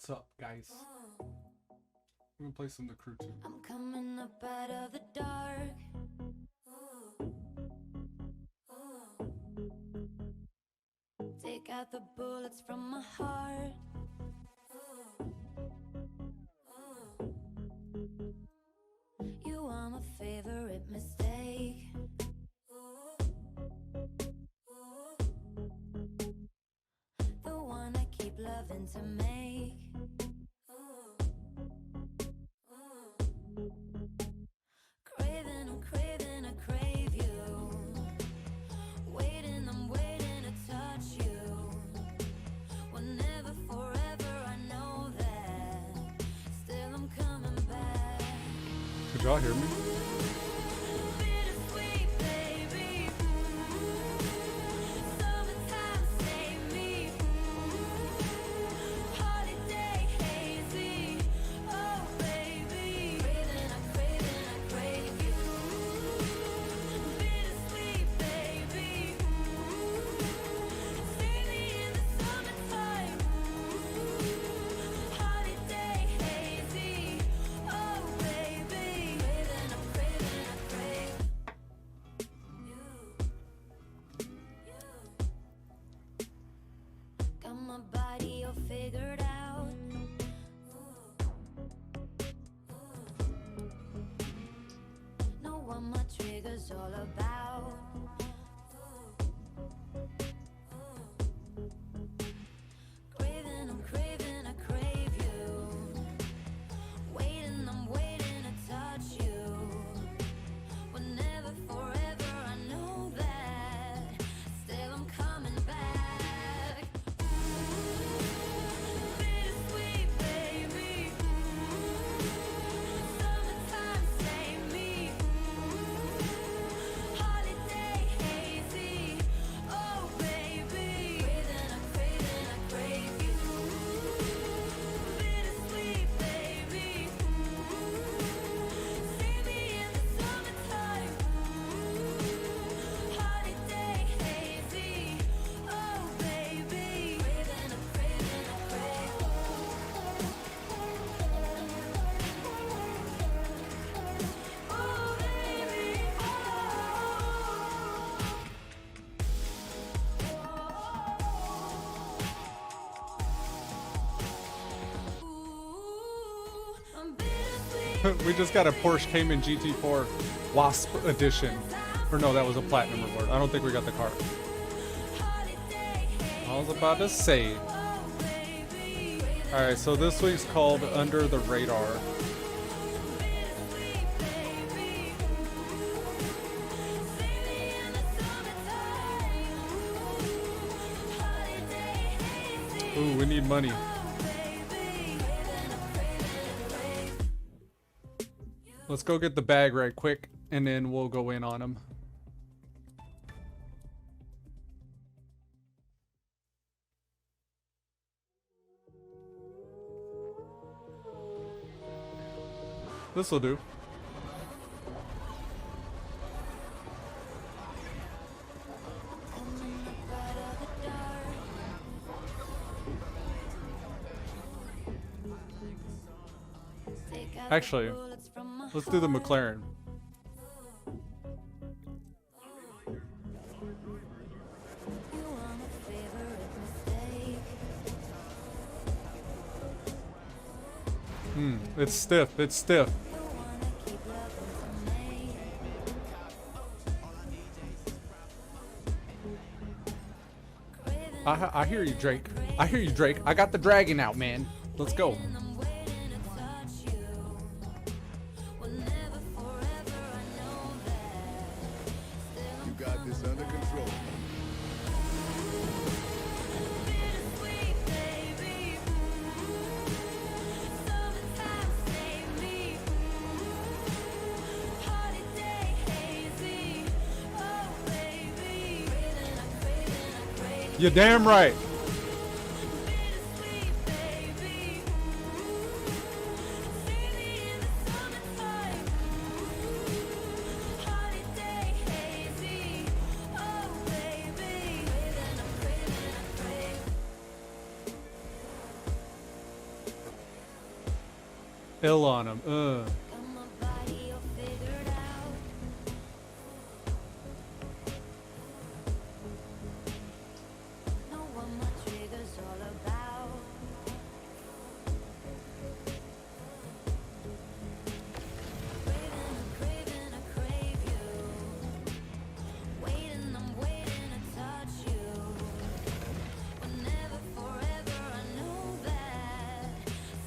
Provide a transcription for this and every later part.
What's up, guys? I'm gonna play some of the crew too. I'm coming up out of the dark. Take out the bullets from my heart. You are my favorite mistake. The one I keep loving to make. I'm craving, I crave you. Waiting, I'm waiting to touch you. Whenever, forever, I know that. Still I'm coming back. Could y'all hear me? Bittersweet, baby. Summertime, save me. Holiday, hazy. Oh, baby. Craving, I crave you. Bittersweet, baby. See me in the summertime. Holiday, hazy. Oh, baby. Craving, I crave you. Got my body all figured out. Know what my trigger's all about. I'm craving, I crave you. Waiting, I'm waiting to touch you. Whenever, forever, I know that. Still I'm coming back. Bittersweet, baby. Summertime, save me. Holiday, hazy. Oh, baby. Craving, I crave you. Bittersweet, baby. See me in the summertime. Holiday, hazy. Oh, baby. Craving, I crave. Oh, baby. Ooh, I'm bittersweet. We just got a Porsche Cayman GT4 Wasp edition. Or no, that was a platinum reward. I don't think we got the car. I was about to say. Alright, so this week's called Under the Radar. Ooh, we need money. Let's go get the bag right quick, and then we'll go in on them. This'll do. Actually, let's do the McLaren. It's stiff, it's stiff. I hear you, Drake. I hear you, Drake. I got the dragon out, man. Let's go. You got this under control. You're damn right. Ill on him. Got my body all figured out. Know what my trigger's all about. Craving, I crave you. Waiting, I'm waiting to touch you. Whenever, forever, I know that.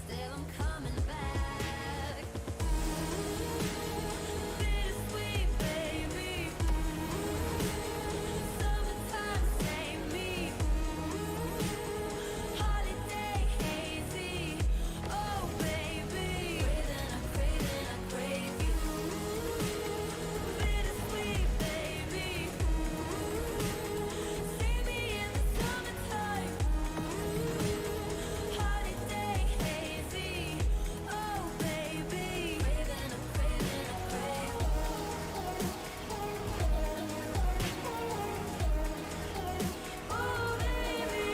Still, I'm coming back. Bittersweet, baby. Summertime, save me. Holiday hazy. Oh, baby. Craving, I crave you. Bittersweet, baby. See me in the summertime. Holiday hazy. Oh, baby. Craving, I crave. Oh, baby.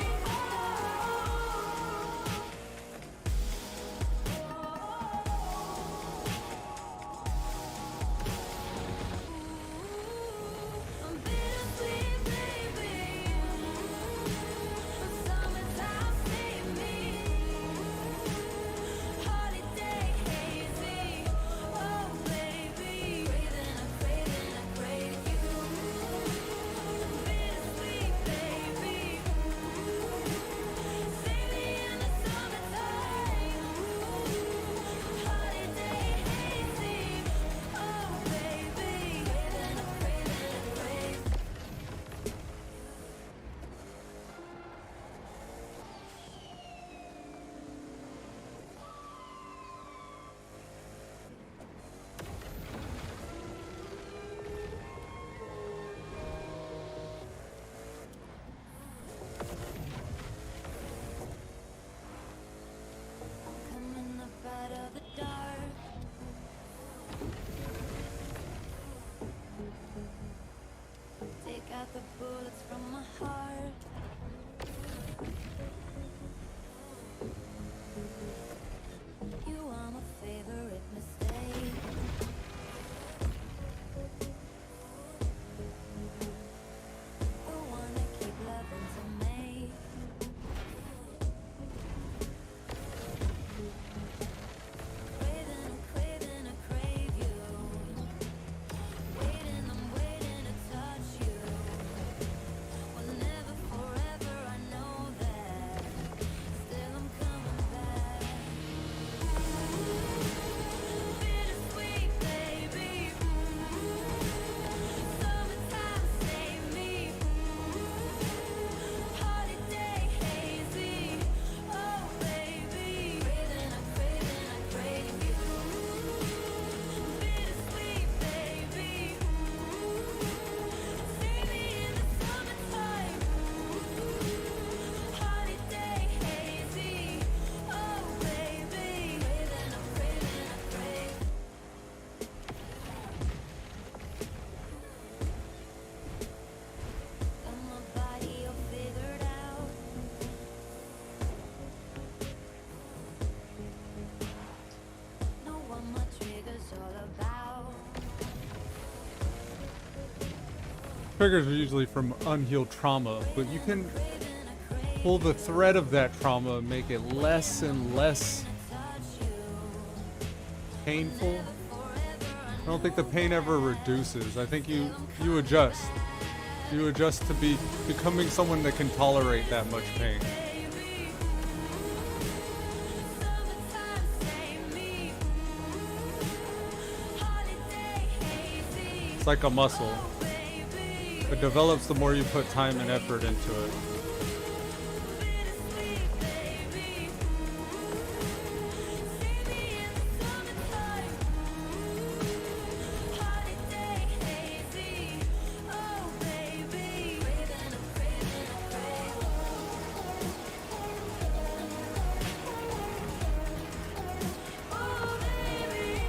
I'm bittersweet, baby. Summertime, save me. Holiday hazy. Oh, baby. Craving, I crave you. Bittersweet, baby. See me in the summertime. Holiday hazy. Oh, baby. Craving, I crave. Coming up out of the dark. Take out the bullets from my heart. You are my favorite mistake. The one I keep loving to make. Craving, I crave you. Waiting, I'm waiting to touch you. Whenever, forever, I know that. Still, I'm coming back. Bittersweet, baby. Summertime, save me. Holiday hazy. Oh, baby. Craving, I crave you. Bittersweet, baby. See me in the summertime. Holiday hazy. Oh, baby. Craving, I crave. Got my body all figured out. Know what my trigger's all about. Triggers are usually from unhealed trauma, but you can pull the thread of that trauma and make it less and less painful. I don't think the pain ever reduces. I think you adjust. You adjust to becoming someone that can tolerate that much pain. Summertime, save me. Holiday hazy. It's like a muscle. Baby. It develops the more you put time and effort into it. Bittersweet, baby. See me in the summertime. Holiday hazy. Oh, baby. Craving, I crave. Oh, baby.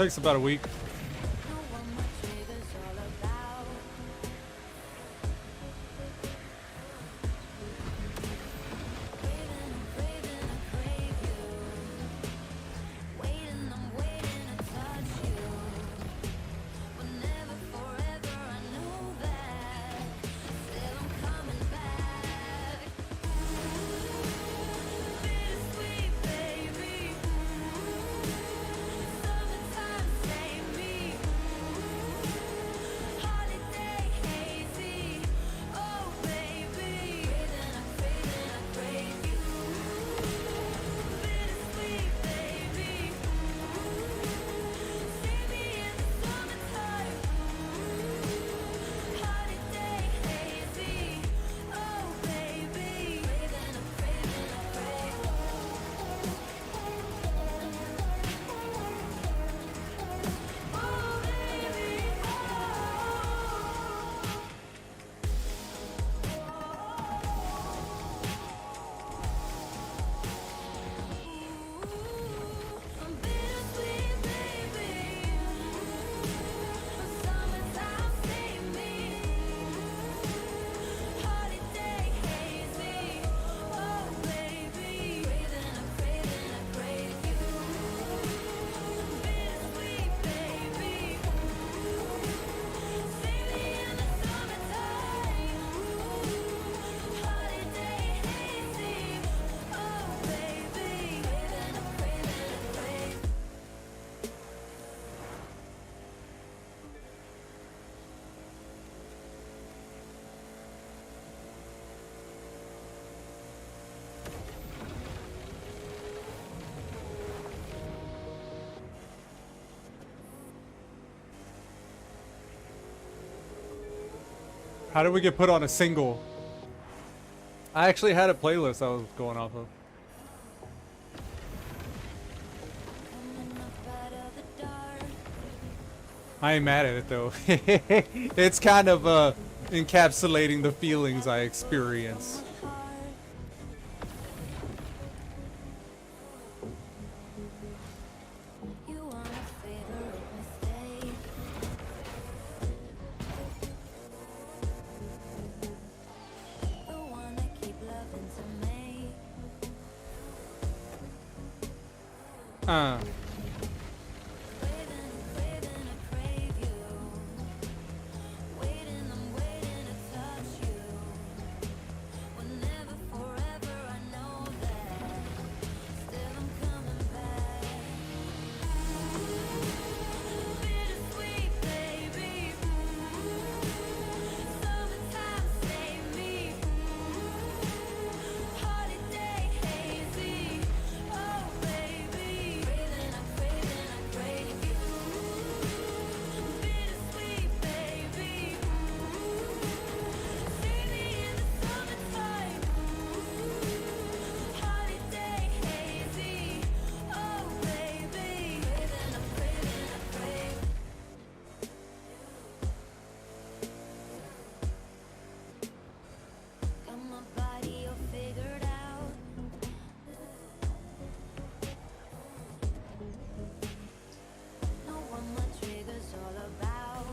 Takes about a week. know what my trigger's all about. Craving, I'm craving, I crave you. Waiting, I'm waiting to touch you. Whenever, forever, I know that. Still, I'm coming back. Bittersweet, baby. Summertime, save me. Holiday, hazy. Oh, baby. Craving, I'm craving, I crave you. Bittersweet, baby. See me in the summertime. Holiday, hazy. Oh, baby. Craving, I'm craving, I crave you. Oh, baby. I'm bittersweet, baby. Summertime, save me. Holiday, hazy. Oh, baby. Craving, I'm craving, I crave you. Bittersweet, baby. See me in the summertime. Holiday, hazy. Oh, baby. Craving, I'm craving, I crave you. How did we get put on a single? I actually had a playlist I was going off of. Coming up out of the dark. I ain't mad at it though. It's kind of encapsulating the feelings I experience. You want a favorite mistake. The one I keep loving to make. Craving, craving, I crave you. Waiting, I'm waiting to touch you. Whenever, forever, I know that. Still, I'm coming back. Bittersweet, baby. Summertime, save me. Holiday, hazy. Oh, baby. Craving, I'm craving, I crave you. Bittersweet, baby. See me in the summertime. Holiday, hazy. Oh, baby. Craving, I'm craving, I crave you. Got my body all figured out. Know what my trigger's all about.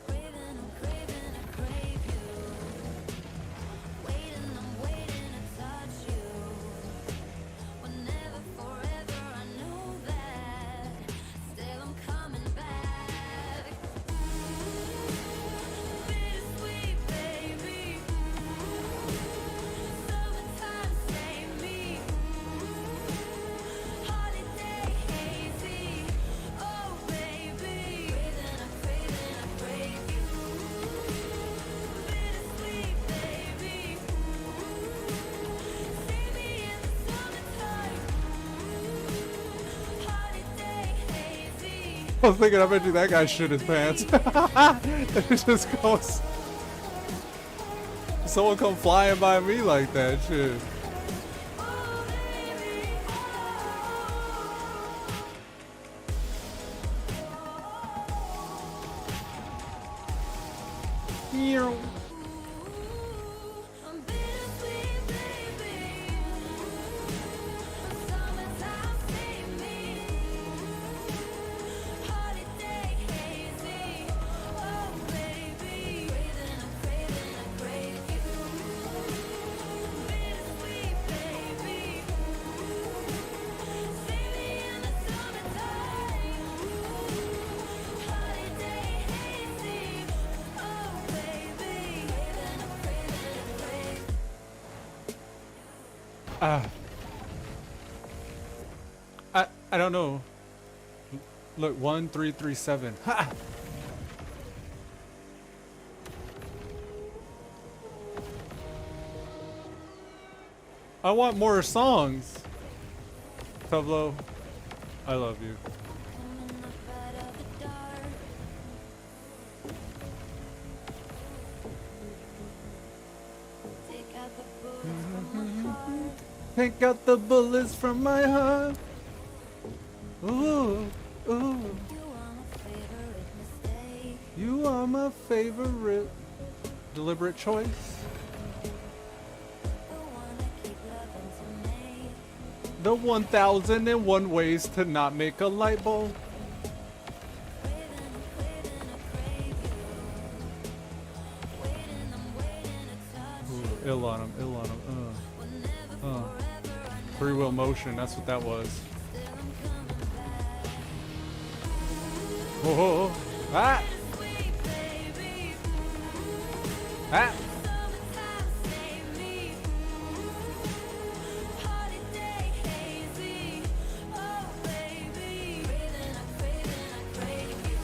Craving, I'm craving, I crave you. Waiting, I'm waiting to touch you. Whenever, forever, I know that. Still, I'm coming back. Bittersweet, baby. Summertime, save me. Holiday, hazy. Oh, baby. Craving, I'm craving, I crave you. Bittersweet, baby. See me in the summertime. Holiday, hazy. I was thinking, I bet you that guy shit his pants. It just goes. Someone come flying by me like that shit. Oh, baby. I'm bittersweet, baby. I don't know. Look, 1337. Ha! I want more songs. Pablo, I love you. Coming up out of the dark. Take out the bullets from my heart. Take out the bullets from my heart. Ooh, ooh. You are my favorite mistake. You are my favorite. Deliberate choice. The one I keep loving to me. The 1001 ways to not make a light bulb. Craving, I crave you. Waiting, I'm waiting to touch you. Ooh, ill on him, ill on him. Whenever, forever, I know Free wheel motion, that's what that was. still I'm coming back. Whoa, ah, Sweet baby, ah. summertime save me. Holiday hazy, oh baby. Craving, I crave you.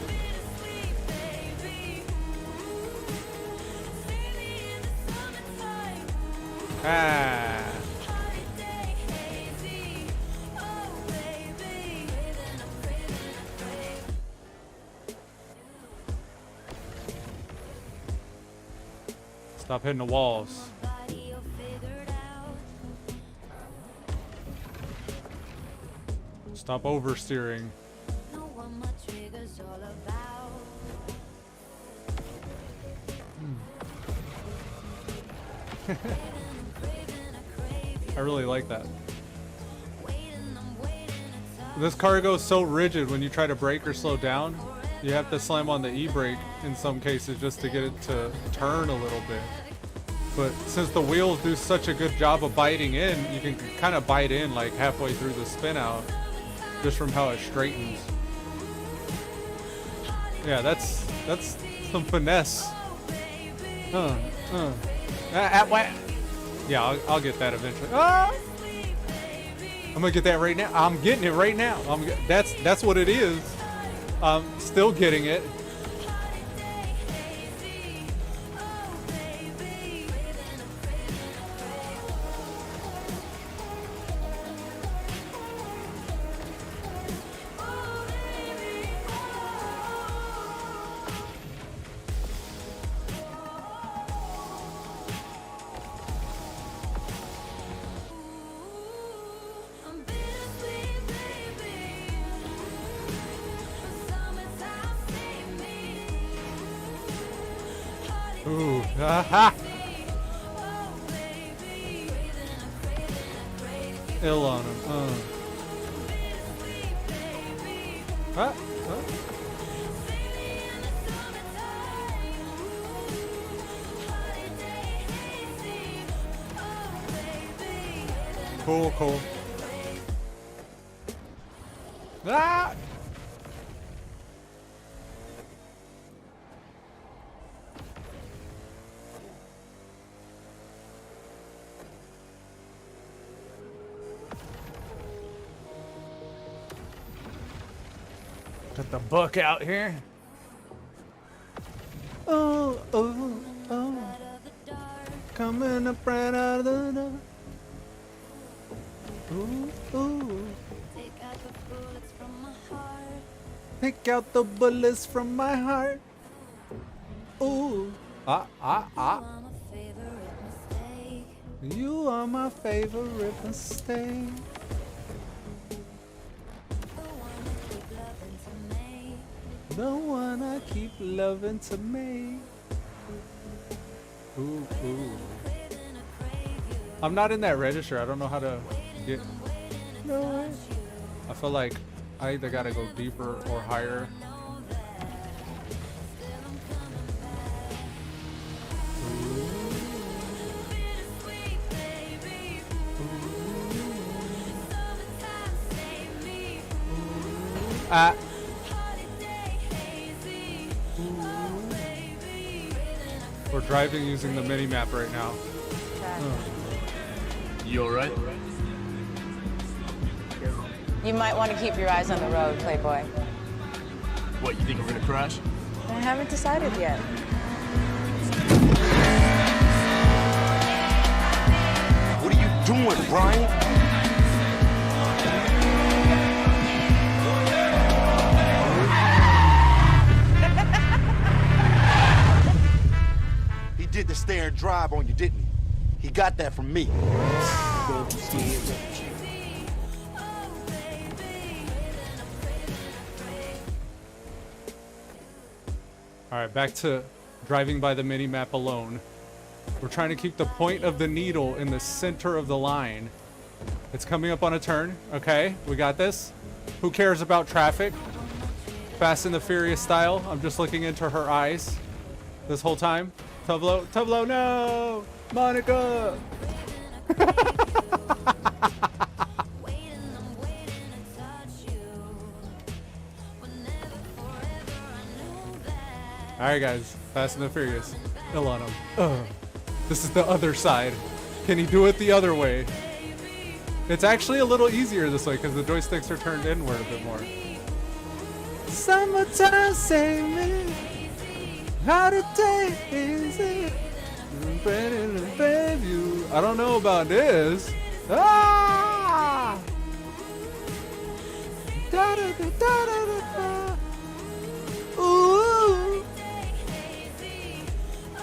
Bittersweet baby, see me in the summertime. Ah. Holiday hazy, oh baby. Craving, I crave. Stop hitting the walls. Body you'll figure it out. Stop oversteering. Know what my trigger's all about. I really like that. Waiting, I'm waiting to touch. This car goes so rigid when you try to brake or slow down. You have to slam on the e-brake in some cases just to get it to turn a little bit. But since the wheels do such a good job of biting in, you can kind of bite in like halfway through the spin out just from how it straightens. Yeah, that's some finesse. What? Yeah, I'll get that eventually. Ah! I'm gonna get that right now. I'm getting it right now. That's what it is. I'm still getting it. I'm bittersweet, baby. Summertime save me. Ooh, aha! Oh baby, Ill on him. bittersweet, baby. Huh? See me in the summertime. Holiday hazy. Oh baby. Cool, cool. Ah! Got the book out here. Oh, oh, oh. Out of the dark. Coming up right out of the door. Ooh, ooh. Take out the bullets from my heart. Take out the bullets from my heart. Ooh. Ah, ah, ah. I'm a favorite mistake. You are my favorite mistake. The one I keep loving The one I keep loving to me. to me. Ooh, ooh. Craving, I crave you. I'm not in that register. I don't know how to get. I'm waiting to No way. touch you. I feel like I either gotta go deeper or higher. Know that still I'm coming back. Bittersweet, baby. Summertime save me. Ah. Holiday hazy. Oh baby. We're driving using the mini map right now. You alright? You might want to keep your eyes on the road, Playboy. What, you think we're gonna crash? I haven't decided yet. What are you doing, Brian? He did the stare and drive on you, didn't he? He got that from me. All right, back to driving by the mini-map alone. We're trying to keep the point of the needle in the center of the line. It's coming up on a turn. Okay, we got this. Who cares about traffic? Fast and the Furious style. I'm just looking into her eyes this whole time. Tublo, Tublo, no! Monica! Alright guys, Fast and the Furious. Ill on him. This is the other side. Can he do it the other way? It's actually a little easier this way because the joysticks are turned inward a bit more. Summertime, save me. How to take it? I don't know about this. Ah! Da, da, da, da, da, da. Ooh.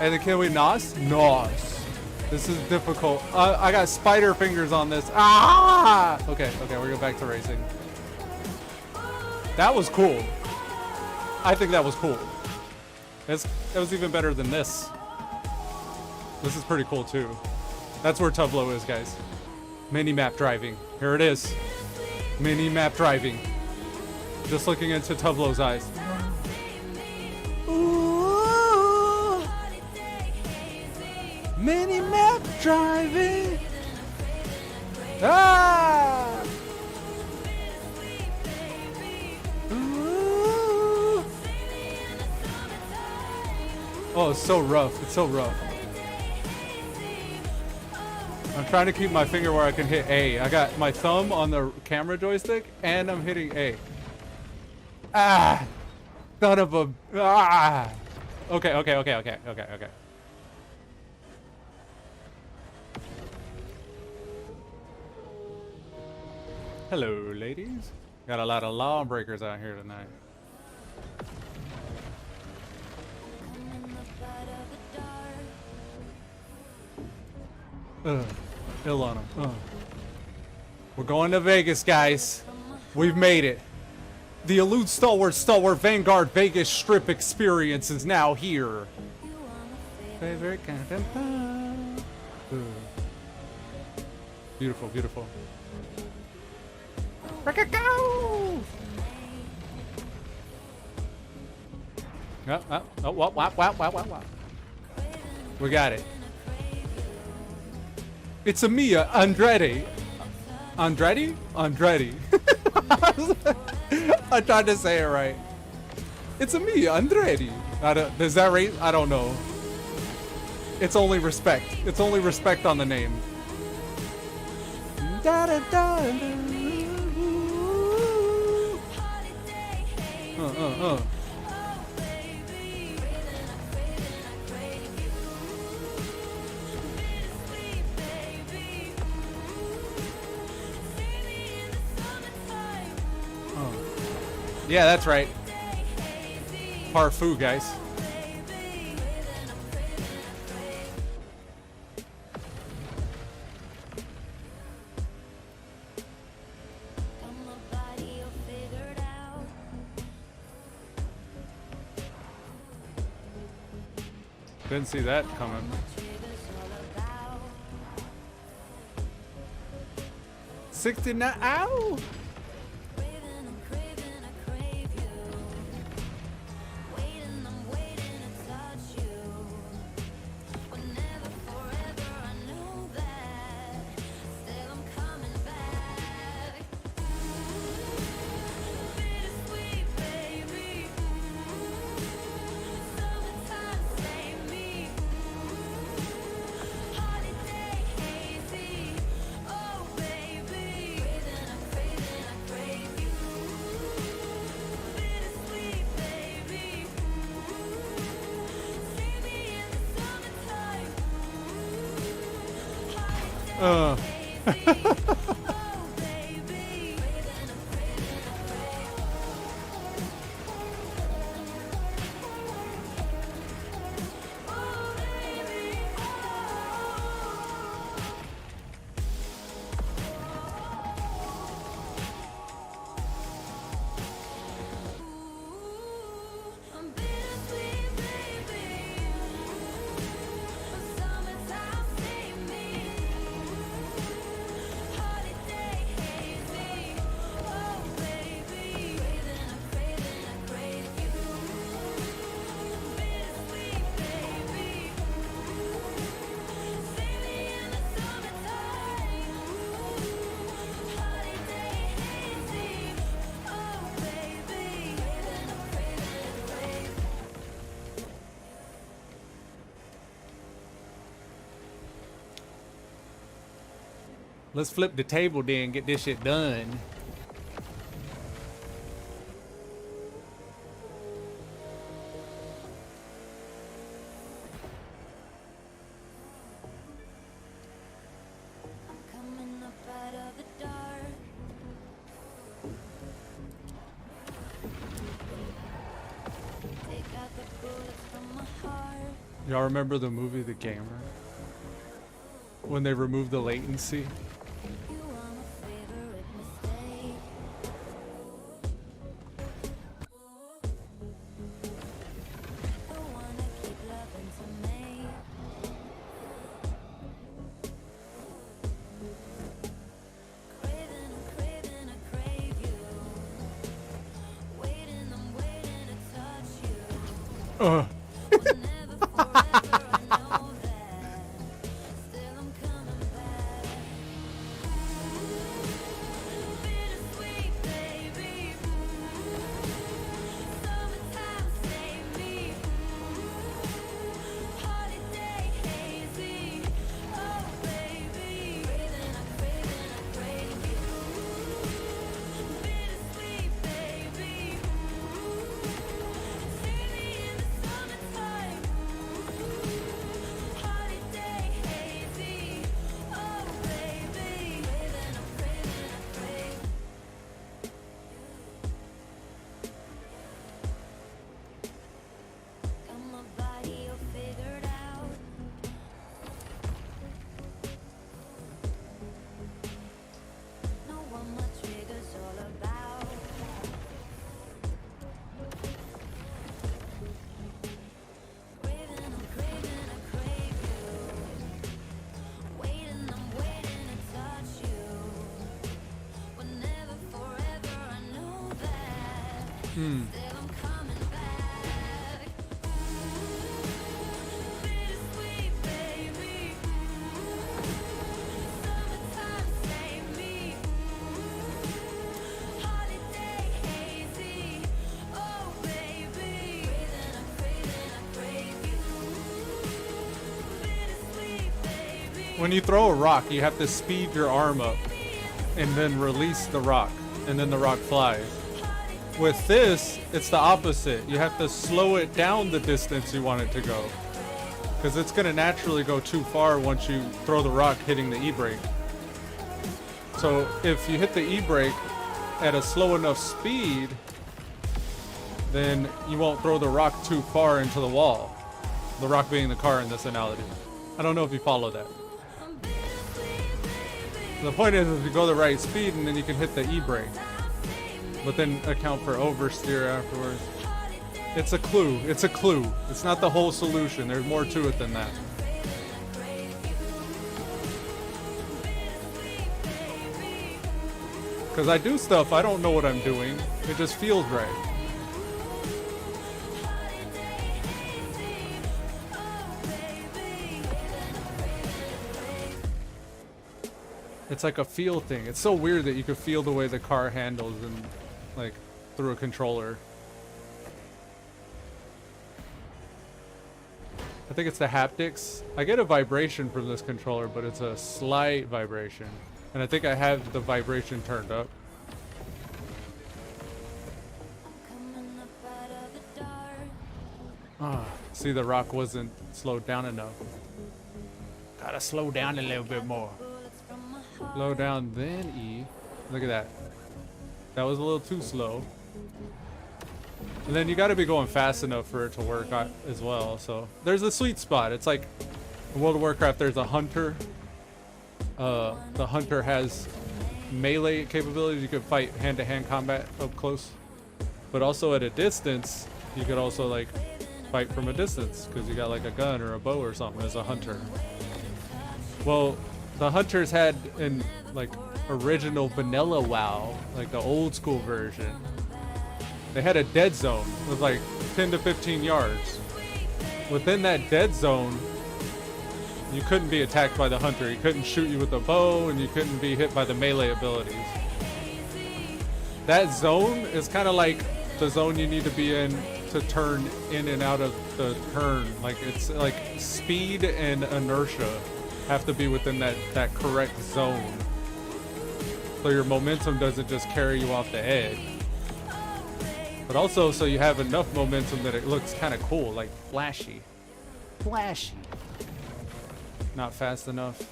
And then can we nos? Nos. This is difficult. I got spider fingers on this. Ah! Okay, we're going back to racing. That was cool. I think that was cool. That was even better than this. This is pretty cool too. That's where Tublo is, guys. Mini-map driving. Here it is. Mini-map driving. Just looking into Tublo's eyes. Ooh. Mini-map driving. Ah! Ooh. Oh, it's so rough. It's so rough. I'm trying to keep my finger where I can hit A. I got my thumb on the camera joystick, and I'm hitting A. Ah! Son of a... Ah! Okay. Hello, ladies. Got a lot of lawbreakers out here tonight. Ill on him. We're going to Vegas, guys. We've made it. The Elude Stalwart Vanguard Vegas Strip experience is now here. Favorite kind of fun. Beautiful, beautiful. Go! Wow. We got it. It's a Mia Andretti. Andretti? Andretti. I tried to say it right. It's a Mia Andretti. Is that right? I don't know. It's only respect. It's only respect on the name. Yeah, that's right. Parfou, guys. Didn't see that coming. $69. Ow! I'm bittersweet, baby. Summertime, save me. Holiday hazy. Oh, baby. Craving, I crave you. Bittersweet, baby. Save me in the summertime. Holiday hazy. Oh, baby. Let's flip the table then and get this shit done. Coming up out of the dark. Take out the bullets from my heart. Y'all remember the movie The Gamer? When they removed the latency? You are my favorite mistake. The one I keep loving to make. Craving, I crave you. Waiting, I'm waiting to touch you. Never forever, I know that. Still I'm coming back. Bittersweet, baby. Summertime, save me. Holiday hazy. Oh, baby. I crave you. Bittersweet, baby. See me in the summertime. Holiday hazy. Oh, baby. I crave. Got my body all figured out. Know what my trigger's all about. Craving, I crave you. Waiting, I'm waiting to touch you. But never forever, I know that. Still I'm coming back. Bittersweet, baby. Summertime, save me. Holiday hazy. Oh, baby. I crave you. Bittersweet, baby. When you throw a rock, you have to speed your arm up and then release the rock, and then the rock flies. With this, it's the opposite. You have to slow it down the distance you want it to go, because it's going to naturally go too far once you throw the rock hitting the e-brake. So if you hit the e-brake at a slow enough speed, then you won't throw the rock too far into the wall. The rock being the car in this analogy. I don't know if you follow that. The point is you go the right speed and then you can hit the e-brake, but then account for oversteer afterwards. It's a clue. It's a clue. It's not the whole solution. There's more to it than that. Because I do stuff, I don't know what I'm doing. It just feels right. It's like a feel thing. It's so weird that you could feel the way the car handles and like through a controller. I think it's the haptics. I get a vibration from this controller, but it's a slight vibration. And I think I have the vibration turned up. Ah, see, the rock wasn't slowed down enough. Gotta slow down a little bit more. Slow down, then E. Look at that. That was a little too slow. And then you got to be going fast enough for it to work as well. So there's a sweet spot. It's like in World of Warcraft, there's a hunter. The hunter has melee capabilities. You can fight hand-to-hand combat up close. But also at a distance, you could also like fight from a distance because you got like a gun or a bow or something as a hunter. Well, the hunters had in like original vanilla WoW, like the old school version, they had a dead zone with like 10 to 15 yards. Within that dead zone, you couldn't be attacked by the hunter. He couldn't shoot you with a bow, and you couldn't be hit by the melee abilities. That zone is kind of like the zone you need to be in to turn in and out of the turn. Like it's like speed and inertia have to be within that correct zone. So your momentum doesn't just carry you off the edge. But also so you have enough momentum that it looks kind of cool, like flashy. Flashy. Not fast enough.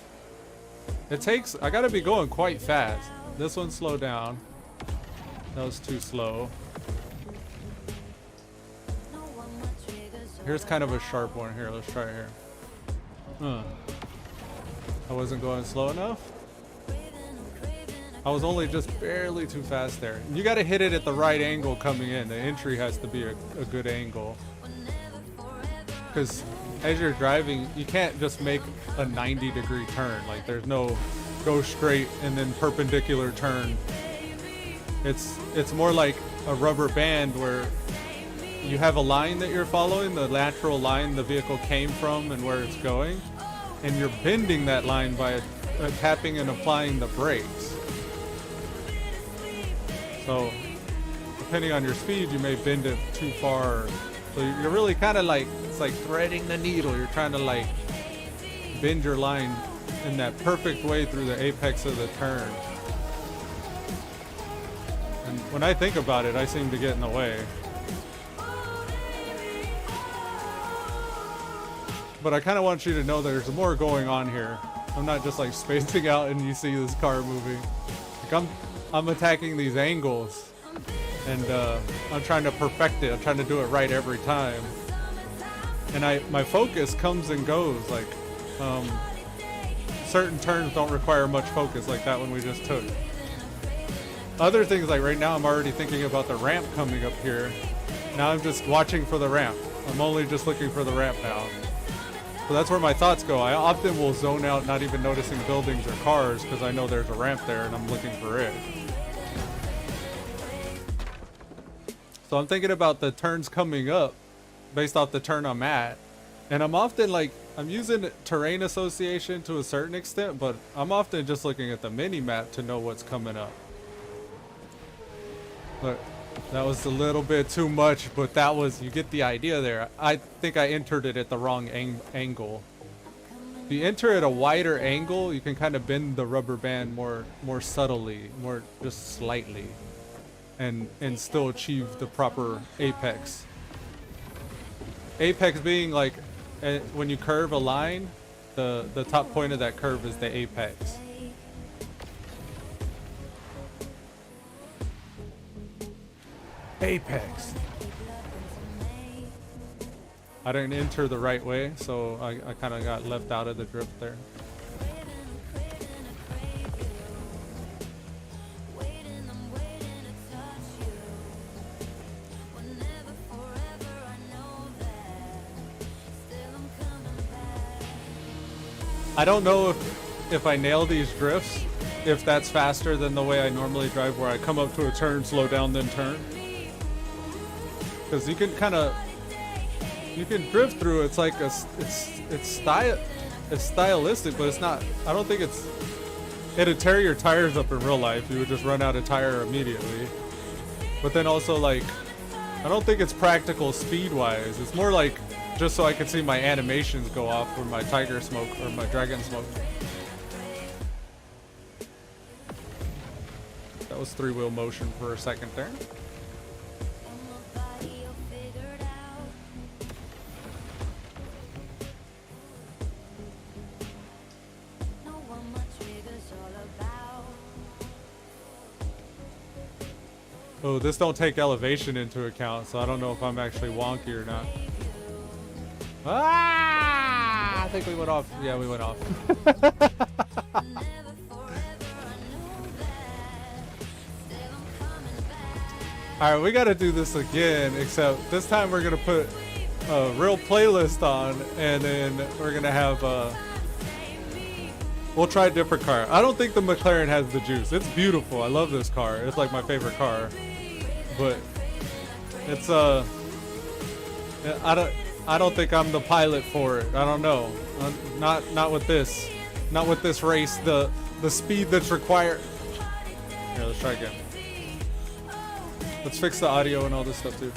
It takes, I gotta be going quite fast. This one slowed down. That was too slow. Here's kind of a sharp one here. Let's try it here. I wasn't going slow enough. I was only just barely too fast there. You got to hit it at the right angle coming in. The entry has to be a good angle. Because as you're driving, you can't just make a 90-degree turn. Like there's no go straight and then perpendicular turn. It's more like a rubber band where you have a line that you're following, the lateral line the vehicle came from and where it's going, and you're bending that line by tapping and applying the brakes. So depending on your speed, you may bend it too far. So you're really kind of like, it's like threading the needle. You're trying to like bend your line in that perfect way through the apex of the turn. And when I think about it, I seem to get in the way. But I kind of want you to know there's more going on here. I'm not just like spacing out and you see this car moving. Like I'm attacking these angles, and I'm trying to perfect it. I'm trying to do it right every time. And my focus comes and goes. Like certain turns don't require much focus, like that one we just took. Other things, like right now, I'm already thinking about the ramp coming up here. Now I'm just watching for the ramp. I'm only just looking for the ramp now. So that's where my thoughts go. I often will zone out, not even noticing buildings or cars, because I know there's a ramp there and I'm looking for it. So I'm thinking about the turns coming up based off the turn I'm at. And I'm often like, I'm using terrain association to a certain extent, but I'm often just looking at the mini map to know what's coming up. Look, that was a little bit too much, but that was, you get the idea there. I think I entered it at the wrong angle. If you enter at a wider angle, you can kind of bend the rubber band more subtly, more just slightly, and still achieve the proper apex. Apex being like, when you curve a line, the top point of that curve is the apex. Apex. I didn't enter the right way, so I kind of got left out of the drift there. I don't know if I nail these drifts, if that's faster than the way I normally drive, where I come up to a turn, slow down, then turn. Because you can kind of, you can drift through. It's like it's stylistic, but it's not. I don't think it'd tear your tires up in real life. You would just run out of tire immediately. But then also, like, I don't think it's practical speed-wise. It's more like just so I can see my animations go off, or my tiger smoke, or my dragon smoke. That was three-wheel motion for a second there. Oh, this don't take elevation into account, so I don't know if I'm actually wonky or not. Ah! I think we went off. Yeah, we went off. Alright, we gotta do this again, except this time we're gonna put a real playlist on, and then we're gonna have we'll try a different car. I don't think the McLaren has the juice. It's beautiful. I love this car. It's like my favorite car. But it's I don't think I'm the pilot for it. I don't know. Not with this. Not with this race. The speed that's required. Here, let's try again. Let's fix the audio and all this stuff too.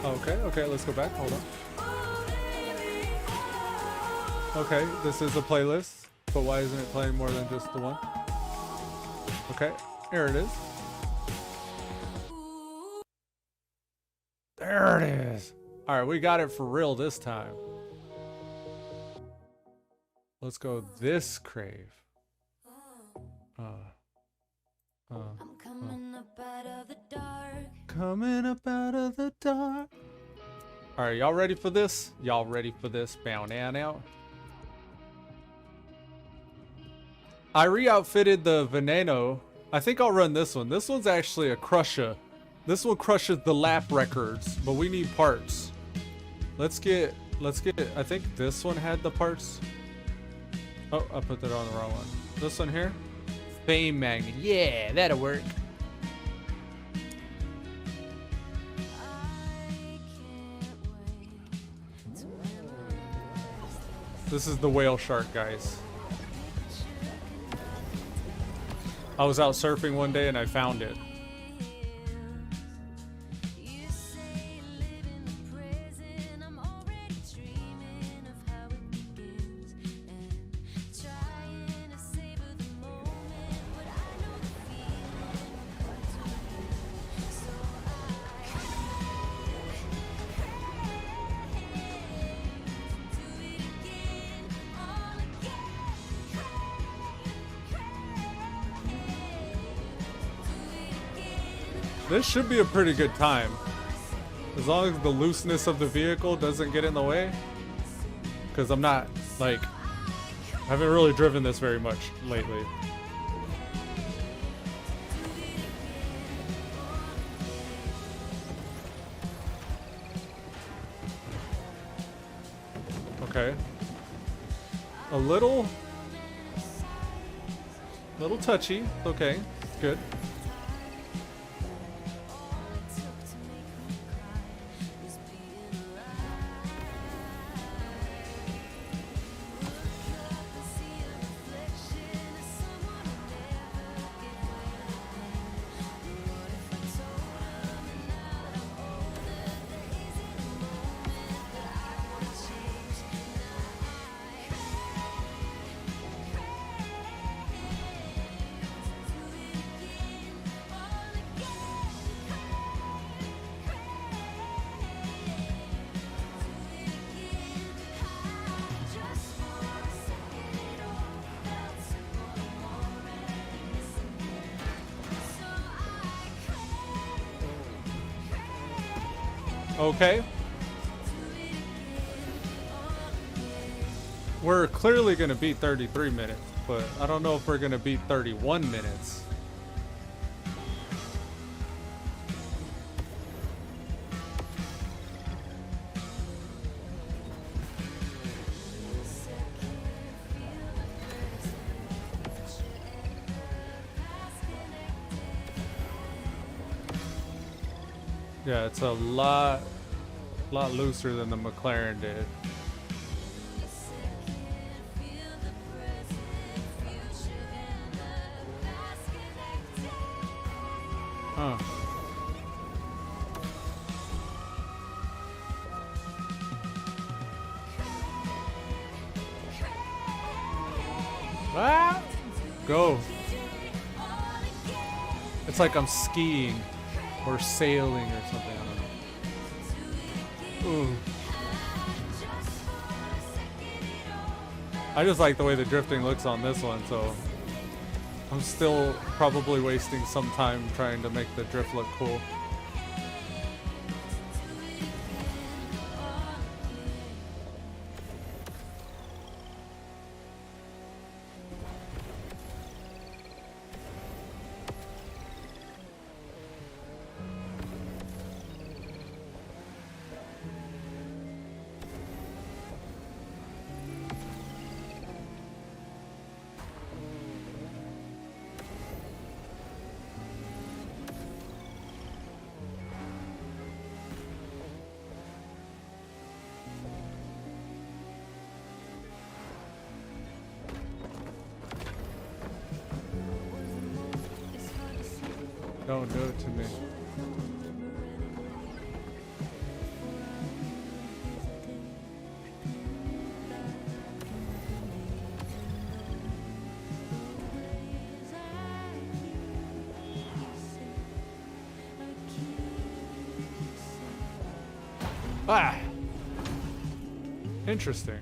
Okay, let's go back. Hold on. Okay, this is a playlist, but why isn't it playing more than just the one? Okay, here it is. There it is. All right, we got it for real this time. Let's go this crave. I'm coming up out of the dark. Coming up out of the dark. All right, y'all ready for this? Y'all ready for this? Bow now. I re-outfitted the Veneno. I think I'll run this one. This one's actually a crusher. This one crushes the lap records, but we need parts. Let's get, I think this one had the parts. Oh, I put that on the wrong one. This one here? Fame magnet. Yeah, that'll work. This is the whale shark, guys. I was out surfing one day and I found it. This should be a pretty good time. As long as the looseness of the vehicle doesn't get in the way. Because I'm not, like, I haven't really driven this very much lately. Okay. A little touchy. Okay, good. Okay. We're clearly going to beat 33 minutes, but I don't know if we're going to beat 31 minutes. Yeah, it's a lot looser than the McLaren did. Huh. Ah! Go. It's like I'm skiing or sailing or something. I don't know. Ooh. I just like the way the drifting looks on this one, so I'm still probably wasting some time trying to make the drift look cool. Don't do it to me. Ah! Interesting.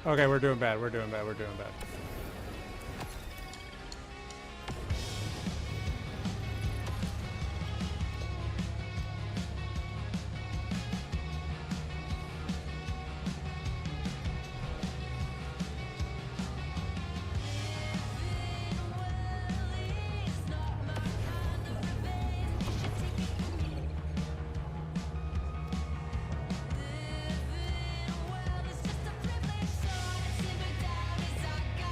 Okay, we're doing bad. We're doing bad. We're doing bad. Well, it's just a privilege, so I simmer down as I go.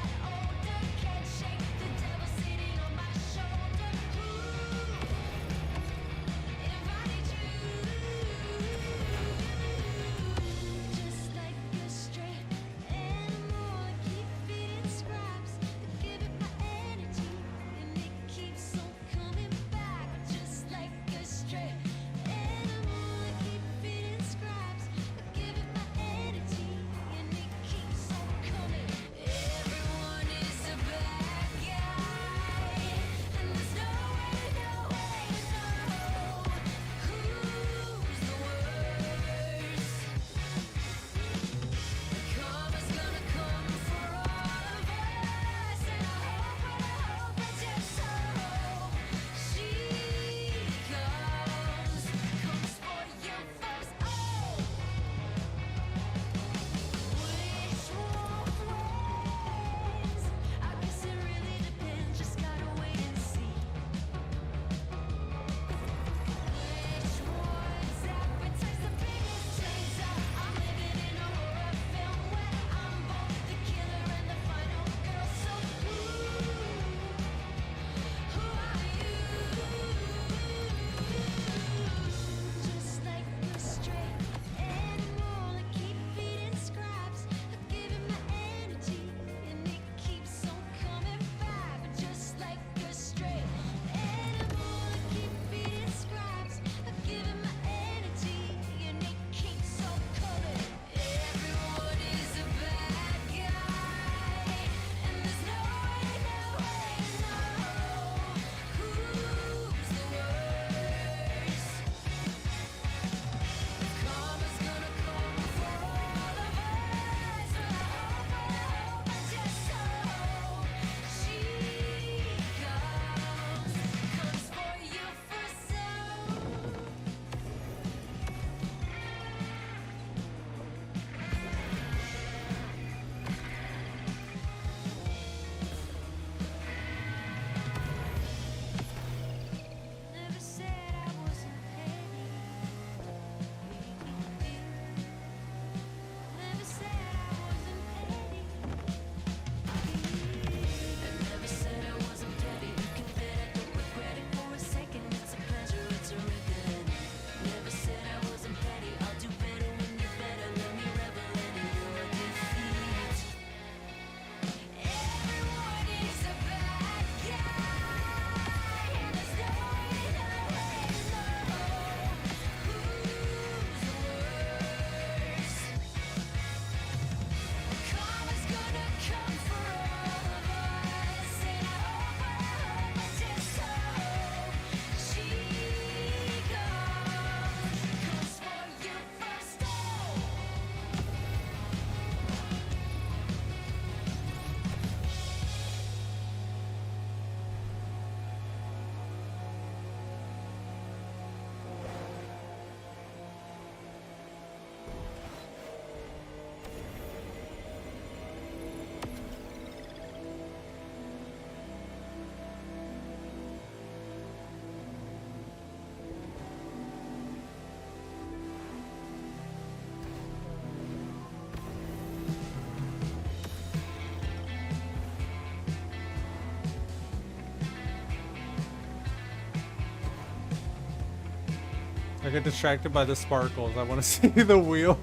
I get distracted by the sparkles. I want to see the wheel.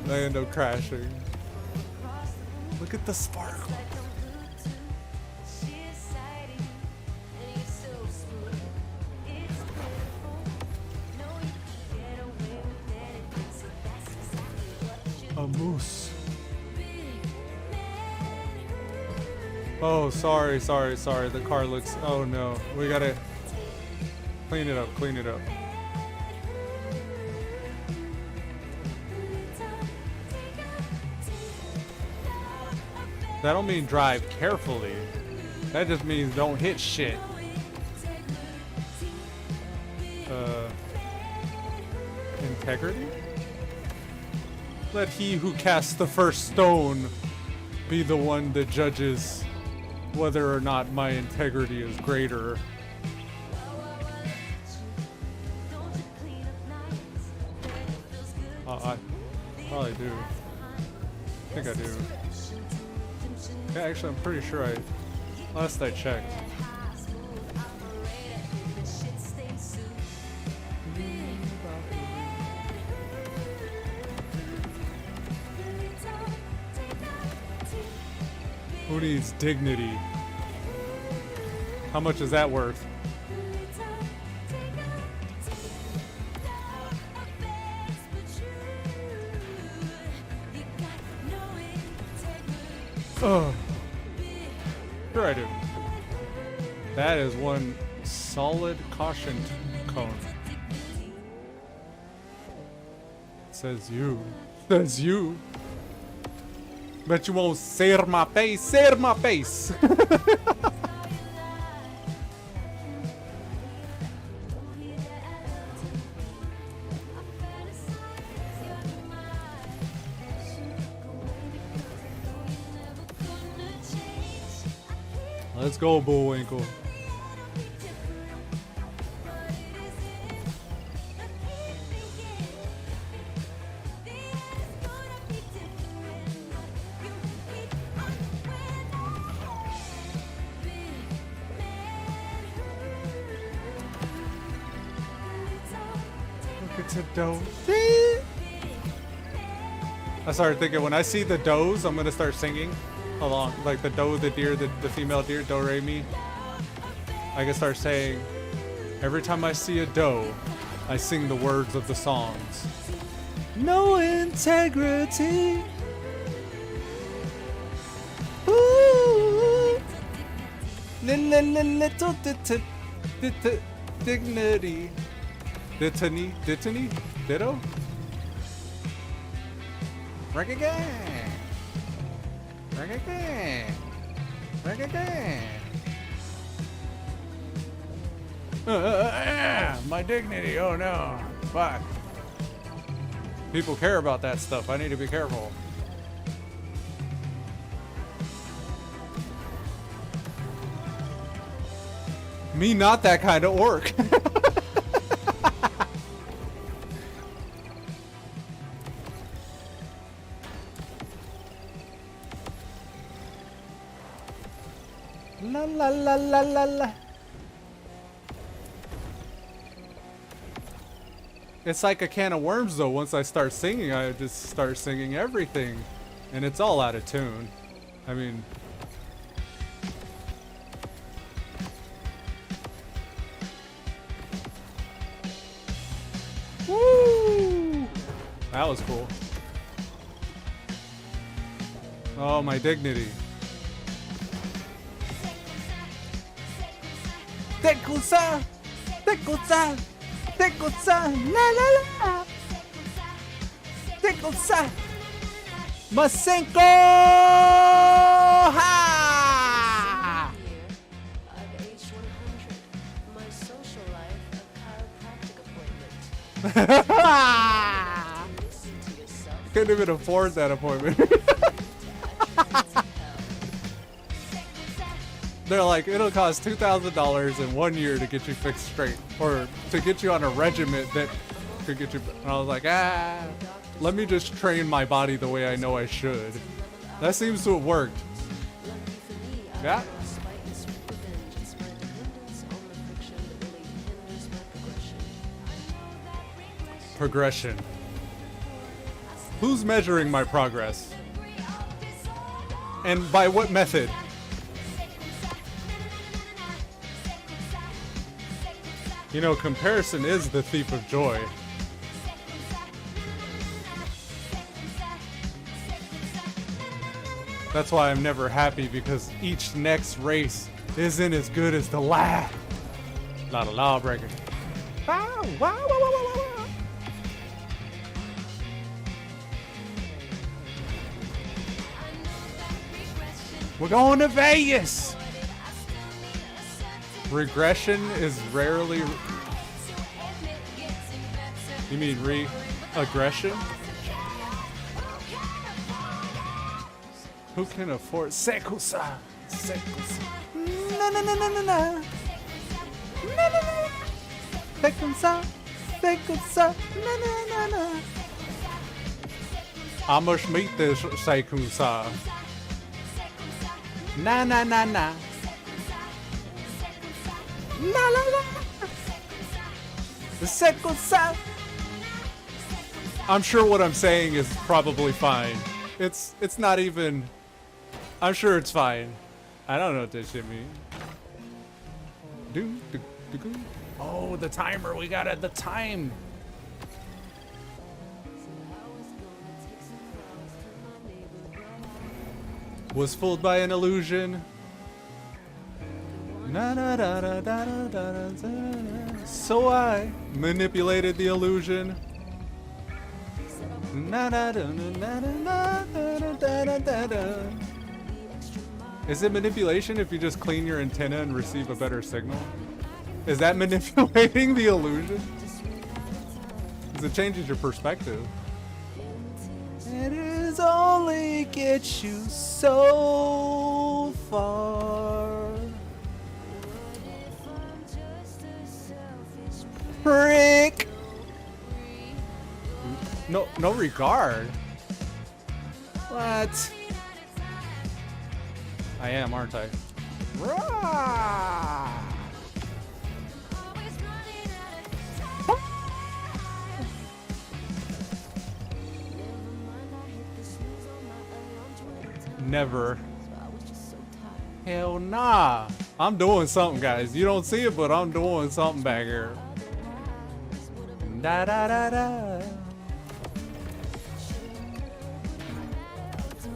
I end up crashing. Look at the sparkle. A moose. Oh, sorry. The car looks. Oh no. We gotta clean it up. That don't mean drive carefully. That just means don't hit shit. Integrity? Let he who casts the first stone be the one that judges whether or not my integrity is greater. I probably do. I think I do. Yeah, actually, I'm pretty sure last I checked. Who needs dignity? How much is that worth? Oh, sure I do. That is one solid caution cone. Says you. Says you. Bet you won't sear my face. Sear my face. Let's go, Bullwinkle. Look, it's a doe. I started thinking when I see the does, I'm gonna start singing along, like the doe, the deer, the female deer, do re mi. I can start saying, every time I see a doe, I sing the words of the songs. No integrity. Ooh. Little dignity. Dittany? Ditto? Rank again. Rank again. Rank again. My dignity. Oh no. Fuck. People care about that stuff. I need to be careful. Me not that kind of orc. La la la la la la. It's like a can of worms though. Once I start singing, I just start singing everything. And it's all out of tune. I mean... Woo! That was cool. Oh, my dignity. Tekusa! Tekusa! Tekusa! La la la! Tekusa! Masenko! Ha! I've aged 100. My social life, a chiropractic appointment. Listen to yourself. Couldn't even afford that appointment. They're like, it'll cost $2,000 in 1 year to get you fixed straight, or to get you on a regimen that could get you. And I was like, let me just train my body the way I know I should. That seems to have worked. Yeah. Progression. Who's measuring my progress? And by what method? You know, comparison is the thief of joy. That's why I'm never happy, because each next race isn't as good as the last. Not a lawbreaker. Wow, wow, wow, wow, wow, wow. We're going to Vegas. Regression is rarely. You mean aggression? Who can afford Sekusa? Sekusa. Na na na na na na. Na na na. Sekusa. Sekusa. Na na na na. I must meet this Sekusa. Na na na na. La la la. The Sekusa. I'm sure what I'm saying is probably fine. It's not even. I'm sure it's fine. I don't know what this shit means. Oh, the timer. We got the time. Was fooled by an illusion. So I manipulated the illusion. Is it manipulation if you just clean your antenna and receive a better signal? Is that manipulating the illusion? Because it changes your perspective. It is only gets you so far. Prick. No regard. What? I am, aren't I? Rah! Never. Hell nah. I'm doing something, guys. You don't see it, but I'm doing something back here. Da da da da.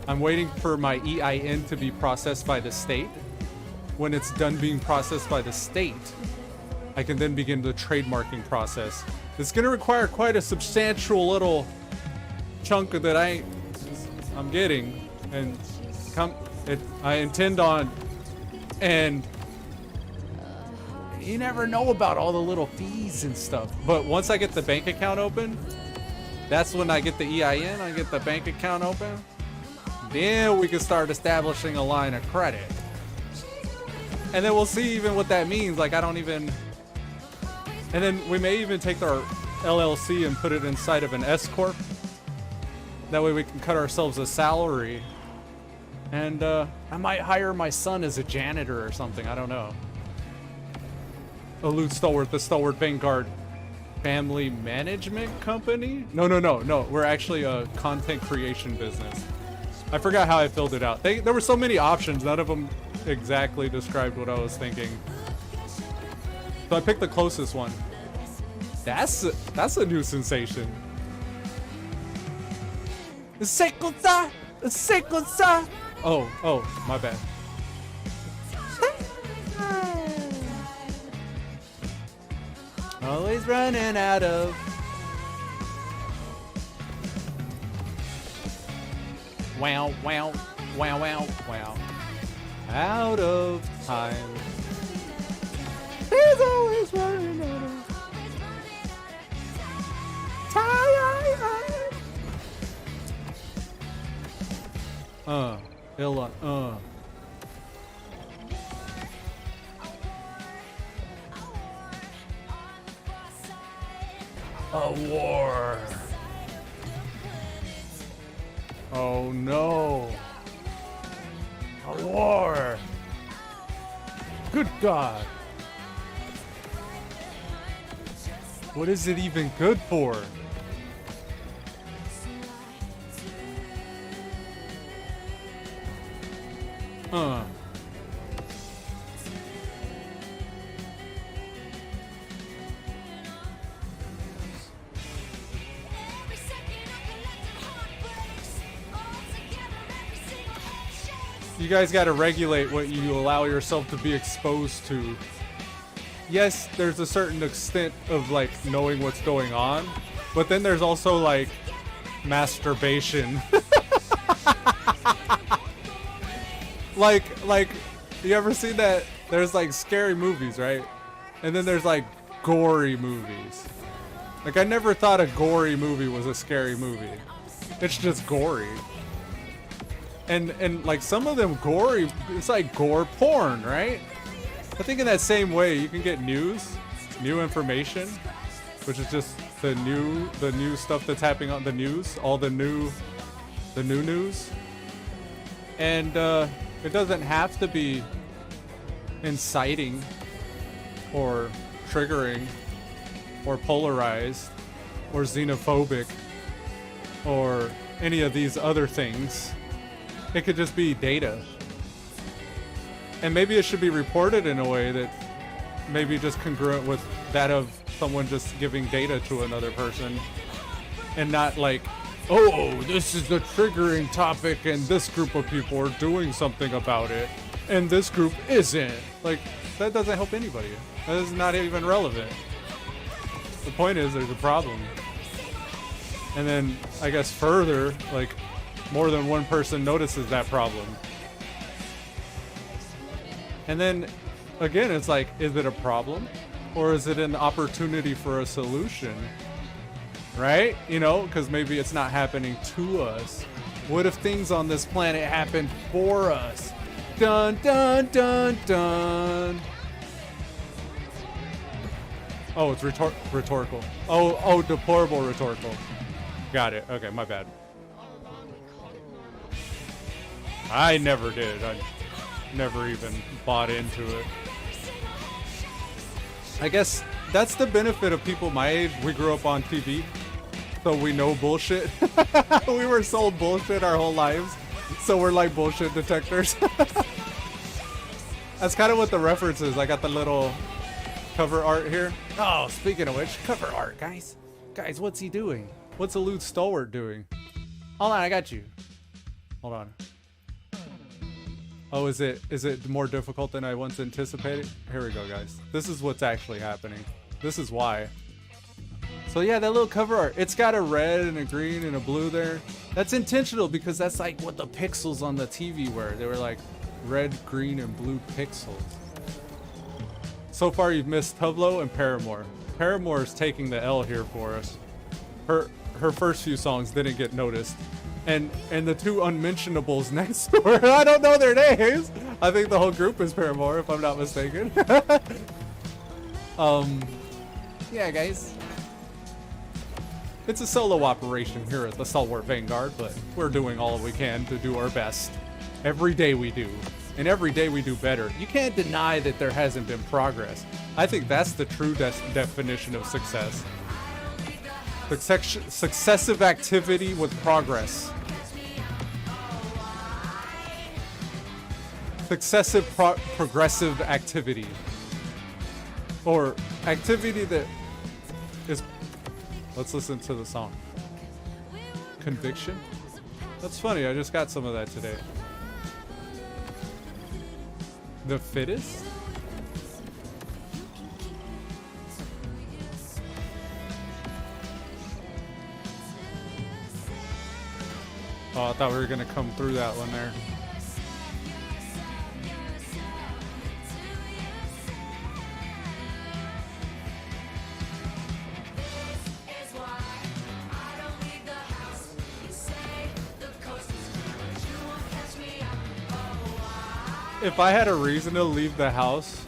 I'm waiting for my EIN to be processed by the state. When it's done being processed by the state, I can then begin the trademarking process. It's gonna require quite a substantial little chunk that I'm getting, and I intend on, and you never know about all the little fees and stuff. But once I get the bank account open, that's when I get the EIN, I get the bank account open. Then we can start establishing a line of credit. And then we'll see even what that means. Like, I don't even... And then we may even take our LLC and put it inside of an S-Corp. That way we can cut ourselves a salary. And I might hire my son as a janitor or something. I don't know. Elude Stalwart, the Stalwart Vanguard Family Management Company? No. We're actually a content creation business. I forgot how I filled it out. There were so many options, none of them exactly described what I was thinking. So I picked the closest one. That's a new sensation. Sekusa! Sekusa! Oh, my bad. Always running out of... Wow. Out of time. He's always running out of time. Illa, A war. Oh no. A war. Good God. What is it even good for? Huh. You guys got to regulate what you allow yourself to be exposed to. Yes, there's a certain extent of like knowing what's going on, but then there's also like masturbation. like you ever seen that? There's like scary movies, right? And then there's like gory movies. Like I never thought a gory movie was a scary movie. It's just gory. And like some of them gory, it's like gore porn, right? I think in that same way you can get new information, which is just the new stuff that's happening on the news, all the new news. And it doesn't have to be inciting or triggering or polarized or xenophobic or any of these other things. It could just be data. And maybe it should be reported in a way that maybe just congruent with that of someone just giving data to another person. And not like, oh, this is the triggering topic and this group of people are doing something about it and this group isn't. Like, that doesn't help anybody. That is not even relevant. The point is there's a problem. And then, I guess further, like, more than one person notices that problem. And then, again, it's like, is it a problem? Or is it an opportunity for a solution? Right? You know, because maybe it's not happening to us. What if things on this planet happen for us? Dun, dun, dun, dun. Oh, it's rhetorical. Oh, deplorable rhetorical. Got it. Okay, my bad. I never did. I never even bought into it. I guess that's the benefit of people my age. We grew up on TV, so we know bullshit. We were sold bullshit our whole lives, so we're like bullshit detectors. That's kind of what the reference is. I got the little cover art here. Oh, speaking of which, cover art, guys. Guys, what's he doing? What's Elude Stalwart doing? Hold on, I got you. Hold on. Oh, is it more difficult than I once anticipated? Here we go, guys. This is what's actually happening. This is why. So yeah, that little cover art, it's got a red and a green and a blue there. That's intentional because that's like what the pixels on the TV were. They were like red, green, and blue pixels. So far you've missed Tublo and Paramore. Paramore is taking the L here for us. Her first few songs didn't get noticed. And the two unmentionables next to her, I don't know their names. I think the whole group is Paramore, if I'm not mistaken. Yeah, guys. It's a solo operation here at the Stalwart Vanguard, but we're doing all we can to do our best. Every day we do. And every day we do better. You can't deny that there hasn't been progress. I think that's the true definition of success. Successive activity with progress. Successive progressive activity. Or activity that is... Let's listen to the song. Conviction? That's funny, I just got some of that today. The fittest? Oh, I thought we were gonna come through that one there. If I had a reason to leave the house,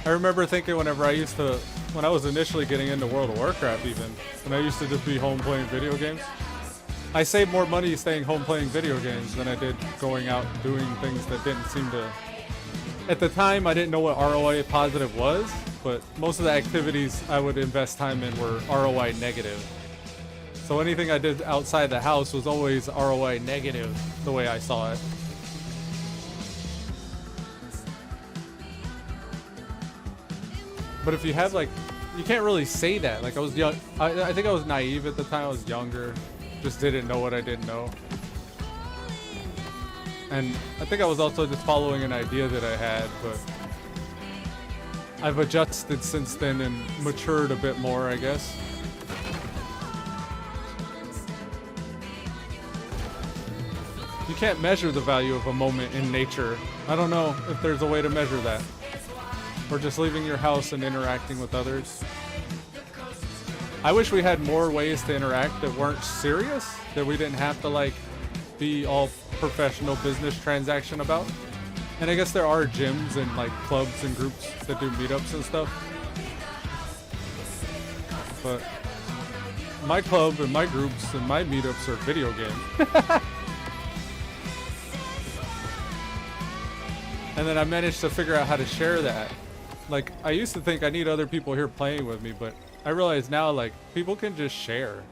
I remember thinking when I was initially getting into World of Warcraft even, when I used to just be home playing video games, I saved more money staying home playing video games than I did going out doing things that didn't seem to... At the time, I didn't know what ROI positive was, but most of the activities I would invest time in were ROI negative. So anything I did outside the house was always ROI negative, the way I saw it. But if you have like, you can't really say that. Like I was young, I think I was naive at the time. I was younger, just didn't know what I didn't know. And I think I was also just following an idea that I had, but I've adjusted since then and matured a bit more, I guess. You can't measure the value of a moment in nature. I don't know if there's a way to measure that. Or just leaving your house and interacting with others. I wish we had more ways to interact that weren't serious, that we didn't have to like be all professional business transaction about. And I guess there are gyms and like clubs and groups that do meetups and stuff. But my club and my groups and my meetups are video games. And then I managed to figure out how to share that. Like, I used to think I need other people here playing with me, but I realize now, like, people can just share.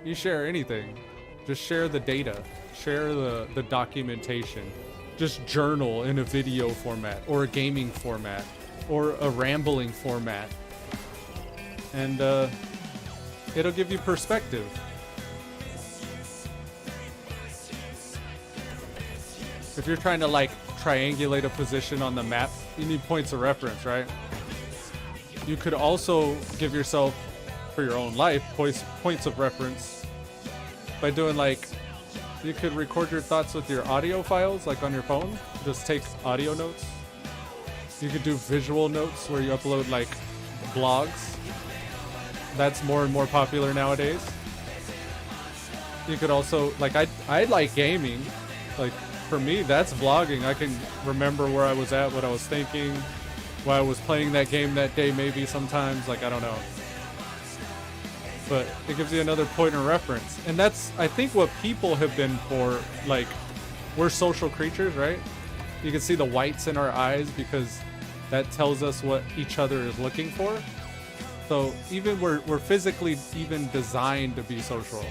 You share anything. Just share the data. Share the documentation. Just journal in a video format, or a gaming format, or a rambling format. And, it'll give you perspective. If you're trying to, like, triangulate a position on the map, you need points of reference, right? You could also give yourself, for your own life, points of reference by doing like, you could record your thoughts with your audio files, like on your phone. Just take audio notes. You could do visual notes where you upload like blogs. That's more and more popular nowadays. You could also, like, I like gaming. Like, for me, that's vlogging. I can remember where I was at, what I was thinking, why I was playing that game that day, maybe sometimes, like, I don't know. But it gives you another point of reference. And that's, I think, what people have been for. Like, we're social creatures, right? You can see the whites in our eyes because that tells us what each other is looking for. So even we're physically even designed to be social.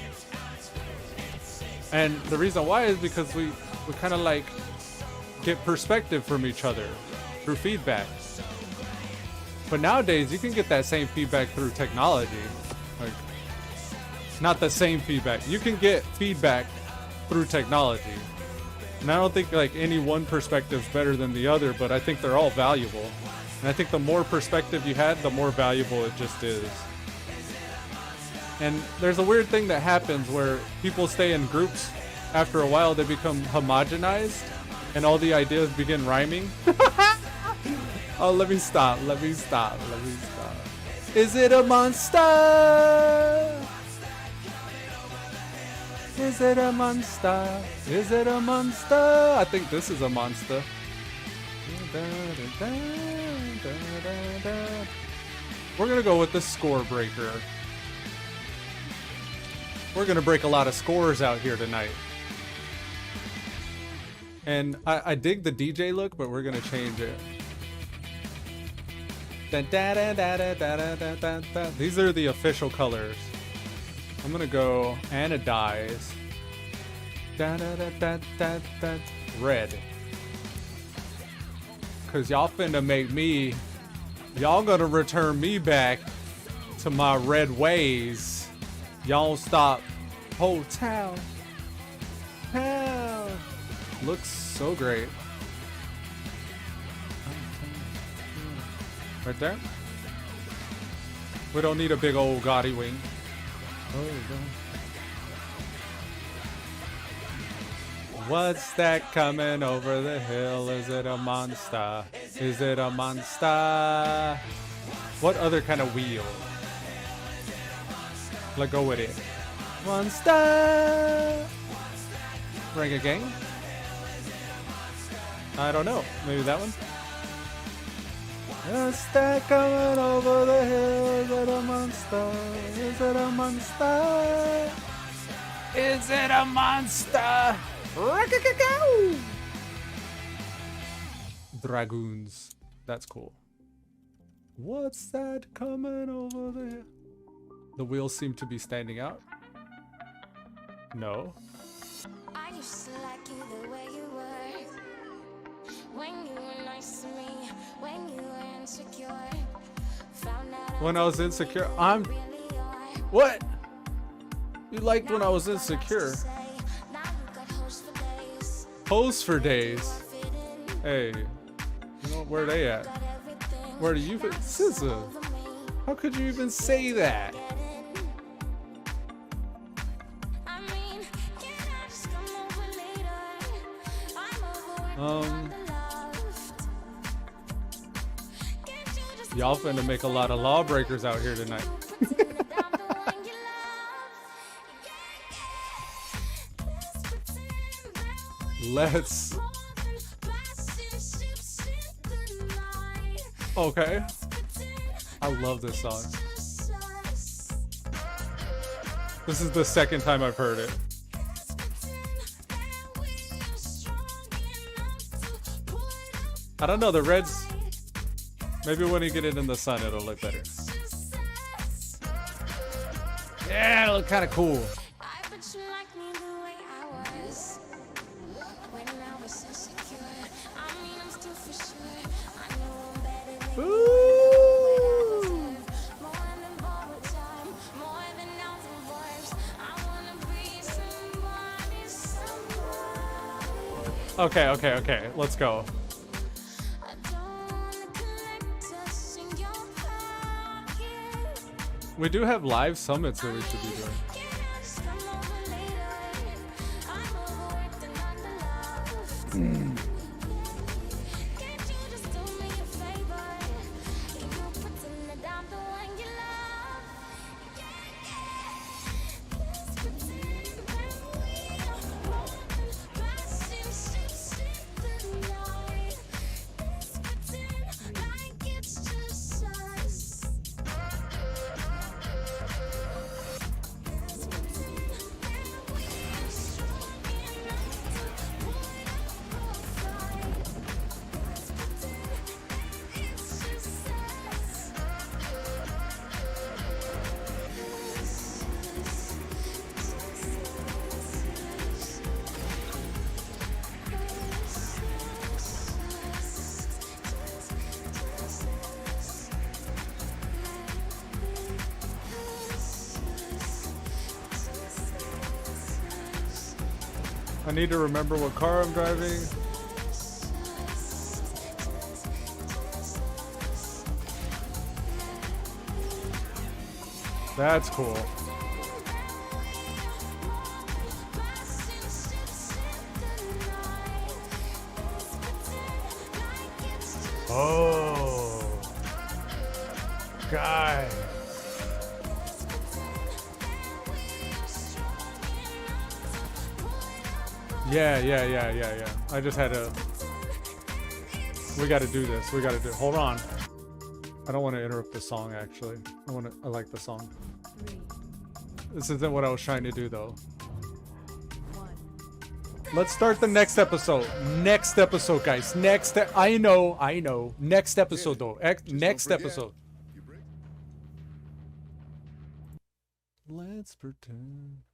And the reason why is because we kind of like get perspective from each other through feedback. But nowadays you can get that same feedback through technology. Like, not the same feedback. You can get feedback through technology. And I don't think like any one perspective is better than the other, but I think they're all valuable. And I think the more perspective you had, the more valuable it just is. And there's a weird thing that happens where people stay in groups. After a while, they become homogenized, and all the ideas begin rhyming. Oh, let me stop. Is it a monster? Is it a monster? Is it a monster? I think this is a monster. We're gonna go with the score breaker. We're gonna break a lot of scores out here tonight. And I dig the DJ look, but we're gonna change it. These are the official colors. I'm gonna go anodize. Red. Cause y'all finna make me, y'all gonna return me back to my red ways. Y'all stop. Hotel. Hell. Looks so great. Right there. We don't need a big old gaudy wing. Oh, what's that coming over the hill? Is it a monster? Is it a monster? What other kind of wheel? Let go with it. Monster! Ring a gang? I don't know. Maybe that one? What's that coming over the hill? Is it a monster? Is it a monster? Is it a monster? Dragoons. That's cool. What's that coming over there? The wheels seem to be standing out. No. I used to like you the way you were. When you were nice to me, when you were insecure. Found out When I was insecure, I'm... really are. What? You liked when I was insecure. Now you got hoes for days. Pose for days. Fit in, Hey, you know, where they at? got everything. Where do you fit? SZA. Over me, How could you even say that? get in. I mean, can I just come over later? I'm over it, the love. Can't you just Y'all finna make a lot of lawbreakers out here tonight. pretend that I'm the one you love? Let's pretend that we Let's. more than passing ships in the night. Okay. Pretend I love this song. just us. This is the second time I've heard it. Let's pretend that we are strong enough to put up I don't know, the reds. Maybe when you get it in the sun, it'll look better. just us. Yeah, it look kind of cool. I bet you like me the way I was when I was insecure. I mean, I'm still for sure. I know I'm better than Ooh. more than borrowed time, more than nouns and verbs. I wanna be somebody. Okay. Let's go. I don't wanna collect us in your pocket. We do have live summits that we should be doing. Can I just come over later? I'm overworked and underloved. Can't you just do me a favor? Can you pretend that I'm the one you love? Let's pretend that we are more than passing ships in the night. Let's pretend like it's just us. Let's pretend that we are strong enough to put up a fight. Let's pretend that it's just us. I need to remember what car I'm driving. That's cool. Oh, guys. Yeah. I just had to. We got to do this. Hold on. I don't want to interrupt the song. Actually, I like the song. This isn't what I was trying to do though. Let's start the next episode. Next episode, guys. I know. Next episode though. Next episode. Let's pretend.